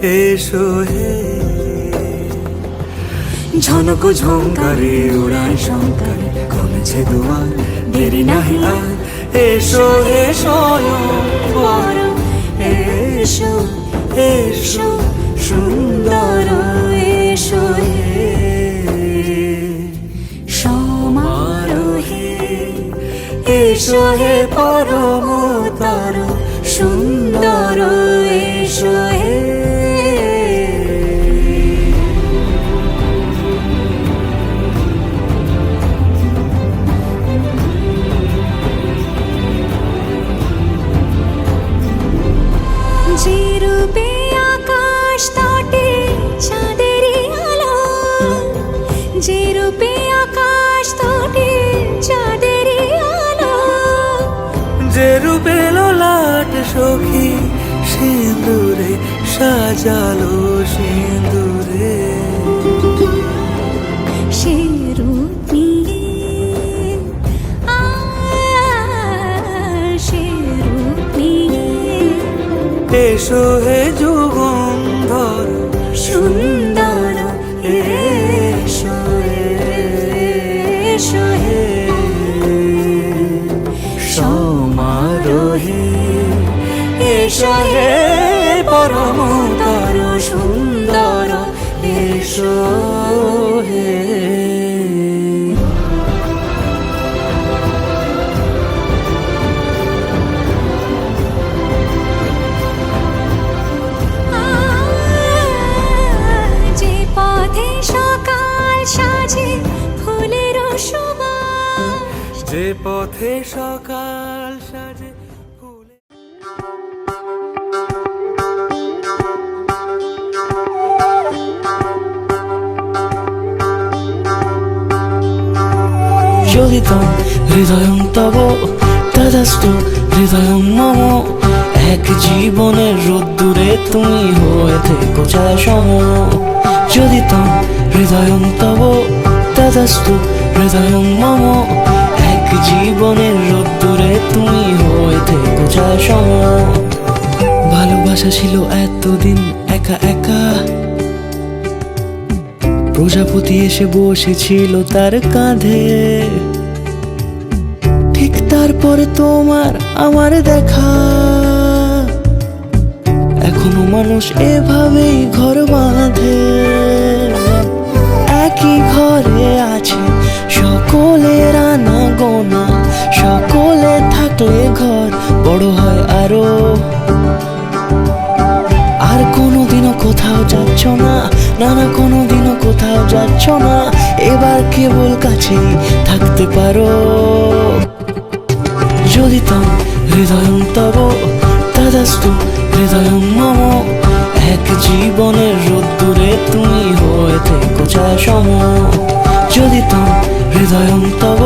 এসো হে। ঝনক ঝঙ্কারে উড়ায় শঙ্কারে কমেছে দুয়ার, দেরি নাহি আর। এসো হে স্বয়ংবর, এসো এসো সুন্দর, এসো হে সমারোহে। এসো হে পরমতর সুন্দর, এসো হে। যে রূপে আকাশ তটে চাঁদেরই আলো, যে রূপে আকাশ তটে চাঁদেরই আলো, যে রূপে ললাট সখী সিঁদুরে সাজালো সিঁদুরে। সে রূপ নিয়ে সে রূপ নিয়ে এসো হে যুগন্ধর সুন্দর, এসো এসো হে সমারোহে। এসো হে পরমতর সুন্দর, এসো হে। যে পথে সকাল সাজে ফুলের সুবাস, যে পথে সকাল সাজে ফুলে। যোগিতম হৃদয়ং তব তদস্তু হৃদয়ং মম। এক জীবনের রোদ্দুরে তুমি হয়ে থেকো ছায়া সম। যোগিতম হৃদয়ং তব তদস্তু হৃদয়ং মম। এক জীবনের রোদ্দুরে তুমি হয়ে থেকো ছায়া সম। ভালোবাসা ছিল এতদিন একা একা, প্রজাপতি এসে বসেছিল তার কাঁধে। ঠিক তারপরে তোমার আমার দেখা, এখনো মানুষ এভাবেই ঘর বাঁধে। একই ঘরে আছে সকলের আনা গোনা, সকলে থাকলে ঘর বড় হয় আরো। আর কোনোদিনও কোথাও যাচ্ছ না, না না কোনোদিনও কোথাও যাচ্ছ না, এবার কেবল কাছেই থাকতে পারো। যোগিতম হৃদয়ং তব তদস্তু হৃদয়ং মম। এক জীবনের রোদ্দুরে তুমি হয়ে থেকো ছায়া সম। যোগিতম হৃদয়ং তব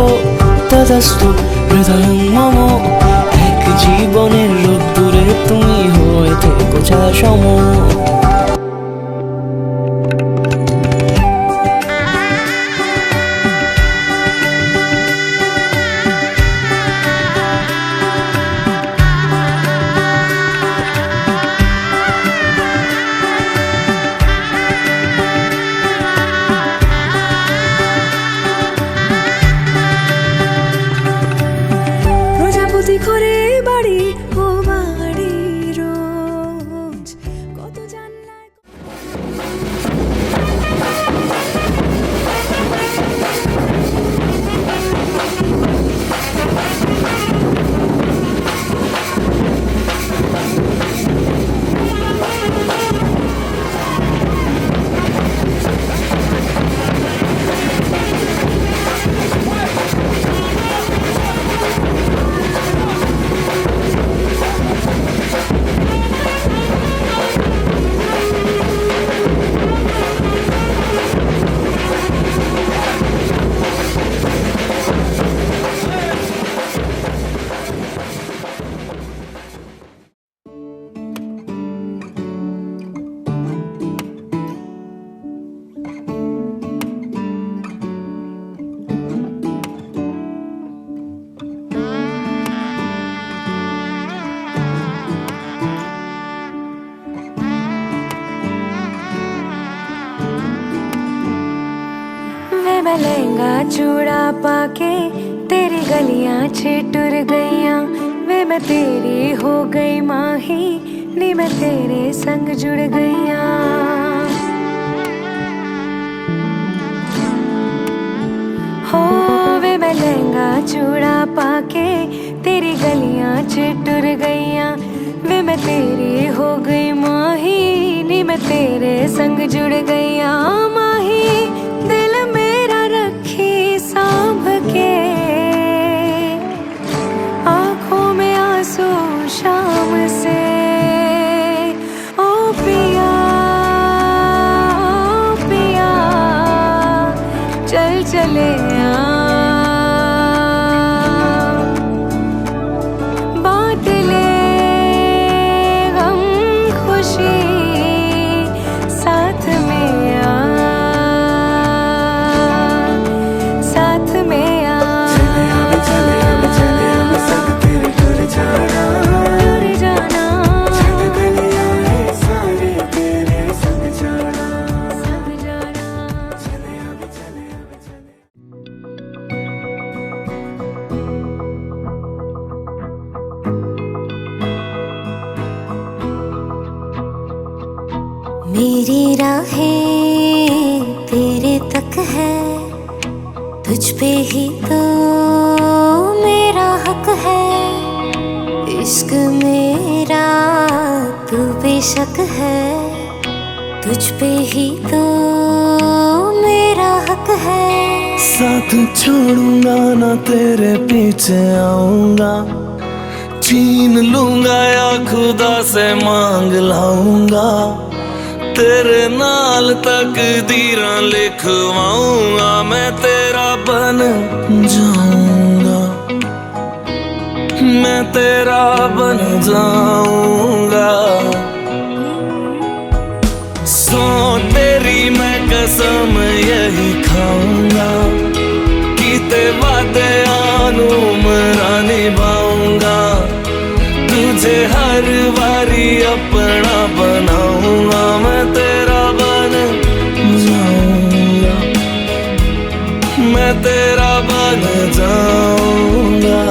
তদস্তু হৃদয়ং মম। এক জীবনের রোদ্দুরে তুমি হয়ে থেকো ছায়া সম। প্রজাপতি করে বাড়ি ও বাড়ি রোজ কত জান। मैं लहंगा चूड़ा पाके तेरी गलियां छिटुर गईयां वे मैं तेरी हो गई माही नी मैं तेरे संग जुड़ गईयां हो वे मैं लहंगा चूड़ा पाके तेरी गलियां छिटुर गईयां वे मैं तेरी हो गई माही नी मैं तेरे संग जुड़ गईयां माही दिल मेरा रखी सांभ के आंखों में आंसू शाम से ओ पिया पिया चल चले बांट ले गम खुशी साथ में साथ में टूर जाना संग जाना मेरी राहें तेरे तक है तुझ पे ही तो मेरा हक है इश्क मेरा तू बेशक है तुझ पे ही तो मेरा हक है साथ छोड़ूंगा ना तेरे पीछे आऊंगा छीन लूंगा या खुदा से मांग लाऊंगा तेरे नाल तकदीरां लिखवाऊंगा मैं तेरा बन जाऊंगा मैं तेरा बन जाऊंगा सो तेरी मैं कसम यही खाऊंगा कीते वादे आनू मरा निभाऊंगा तुझे हर बारी अपना बनाऊंगा मैं तेरा बन जाऊंगा मैं तेरा बन जाऊंगा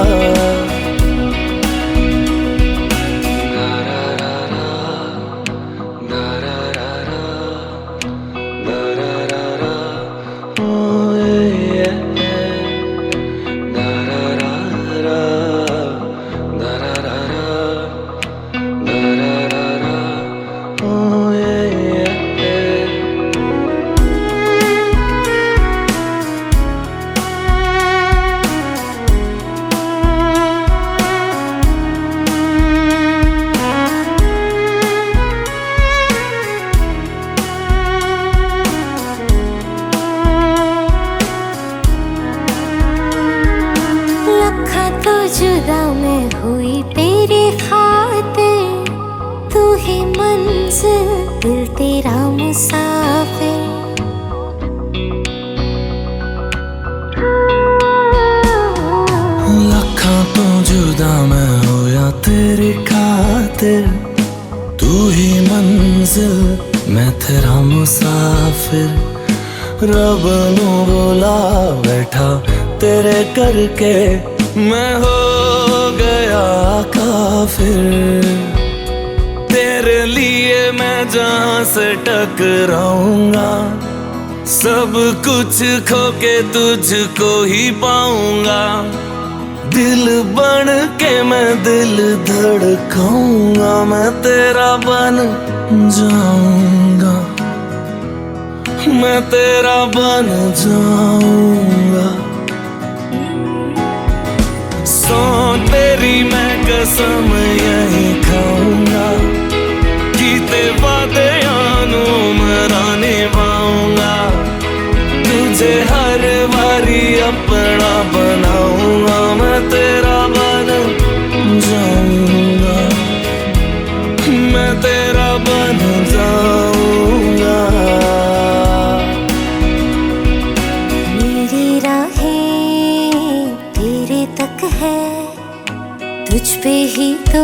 जुदा मैं हुई तेरे खातिर तू ही मंजिल दिल तेरा मुसाफिर लखा तो जुदा मैं होया तेरे खातिर तू ही मंजिल मैं तेरा मुसाफिर रब नू बोला बैठा तेरे करके मैं हो गया काफिर तेरे लिए मैं जहां से टकराऊंगा सब कुछ खो के तुझको ही पाऊंगा दिल बन के मैं दिल धड़काऊंगा मैं तेरा बन जाऊंगा मैं तेरा बन जाऊंगा सो तेरी मैं कसम यही खाऊंगा कीते वादे आनू मरा निभाऊंगा तुझे हर बारी अपना बनाऊंगा मैं तेरा बन जाऊंगा मैं तेरा बन जाऊंगा मेरी राहें तेरे तक है तुझ पे ही तो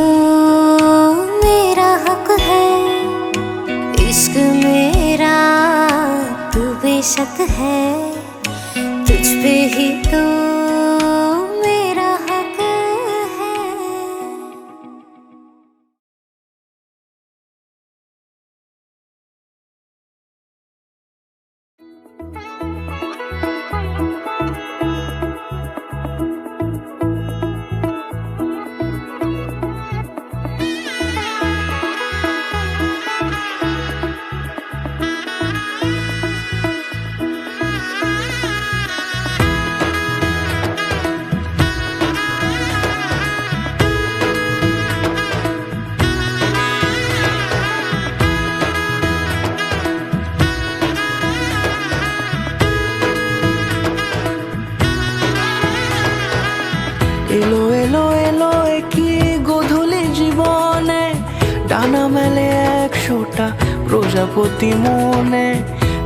मेरा हक है इश्क मेरा तू बेशक है पे ही तो मेरा हक है। এলো এলো এলো কি গোধূলি জীবনে, ডানা মেলে 100টা প্রজাপতি মনে।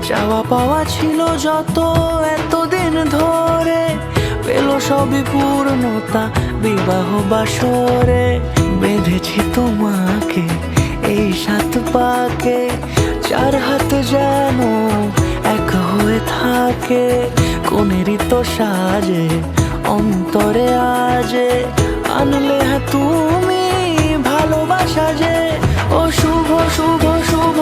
চাওয়া পাওয়া ছিল যত এতদিন ধরে, পেল সবই পূর্ণতা বিবাহ বাসরে। বেঁধেছি তোমাকে এই 7 পাকে, 4 হাত যেন এক হয়ে থাকে। কোনেরই তো সাজে অন্তরে আজে, আনলে তুমি ভালোবাসা যে। ও শুভ শুভ শুভ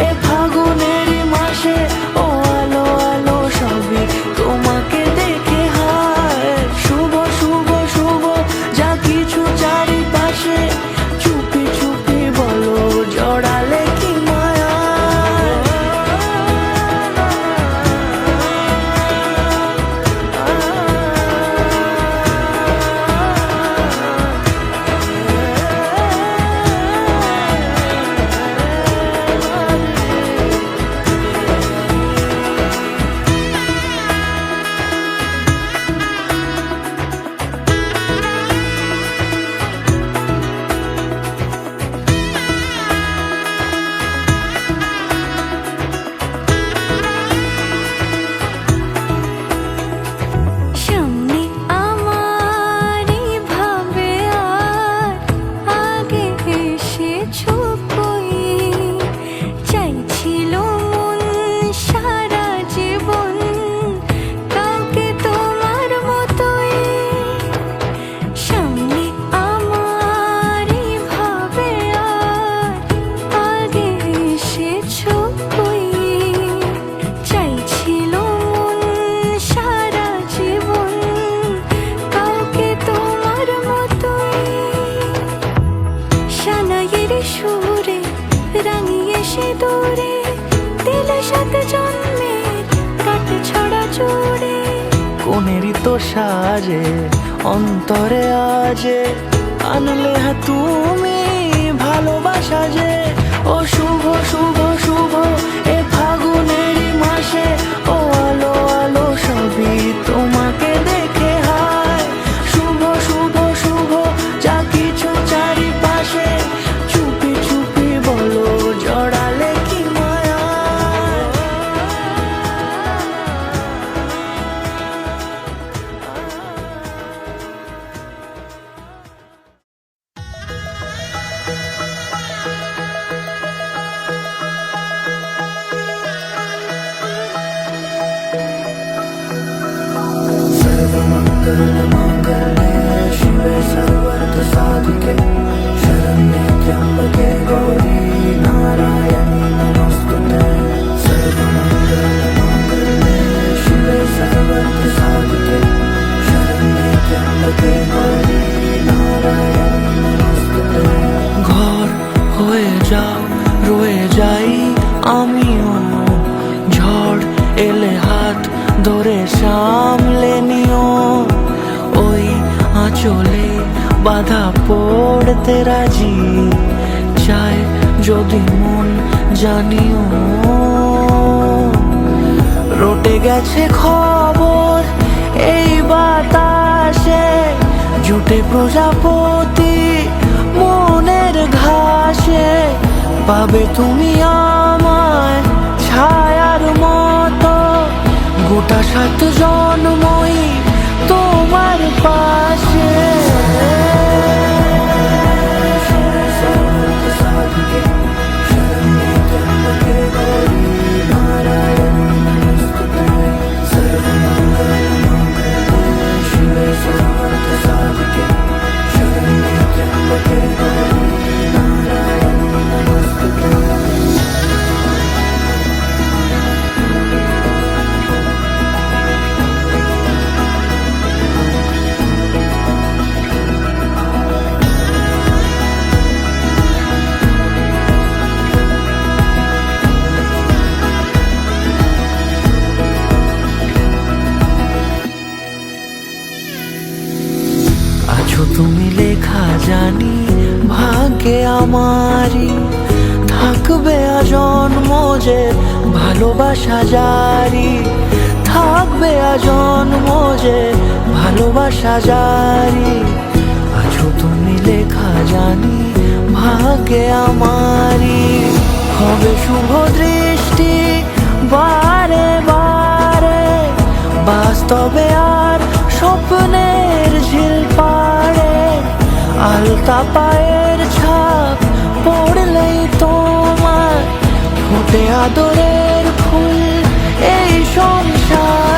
এ ফাগুনেরই মাসে, ও আলো আলো সবই তোমাকে দেখে হায়। শুভ শুভ শুভ যা কিছু চারিপাশে, চুপি চুপি বলো জড়ালে কি মায়া। সামনে আমারই ভাবে আর আগে এসেছো কই, চাইছিল মন সারা জীবন কাউকে তোমার মতোই। সামনে আমারই ভাবে আর আগে এসেছো কই, চাইছিল মন সারা জীবন কাউকে তোমার মতোই। সানাইয়ের সুরে রাঙিয়ে সে দূরে, দিলে 7 জন্মের কাট ছড়া জোড়ে। কোনেরই তো সাজে অন্তরে আজে, আনলে তুমি ভালোবাসা যে। ও শুভ শুভ শুভ এ ফাগুনেরই মাসে, ও আলো আলো সবই তোমাকে দেখে হায়। শুভ শুভ শুভ যা কিছু চারিপাশে, চুপি চুপি বলো জড়ালে কি মায়া। ঘর হয়ে যাও রয়ে যাই আমিও, ঝড় এলে হাত ধরে সামলে নিও। ওই আঁচলে বাধা পড়তে রাজি, চায় যদি মন জানিও। রটে গেছে খবর এই বাতাসে, জুটে প্রজাপতি মনের ঘাসে। পাবে তুমি আমায় ছায়ার মতো, গোটা 7 জন্মই তোমার পাশে। তুমি লেখা জানি ভাগ্যে আমারই, থাকবে আজন্ম যে ভালোবাসা জারি, থাকবে আজন্ম যে ভালোবাসা জারি। আছো তুমি লেখা জানি ভাগ্যে আমারই, হবে শুভ দৃষ্টি বারে বারে, বাস্তবে আর স্বপ্নের ঝিল পাড়ে, আলতা পায়ের ছাপ পড়লেই তোমার ফোটে আদরের ফুল এই সংসার।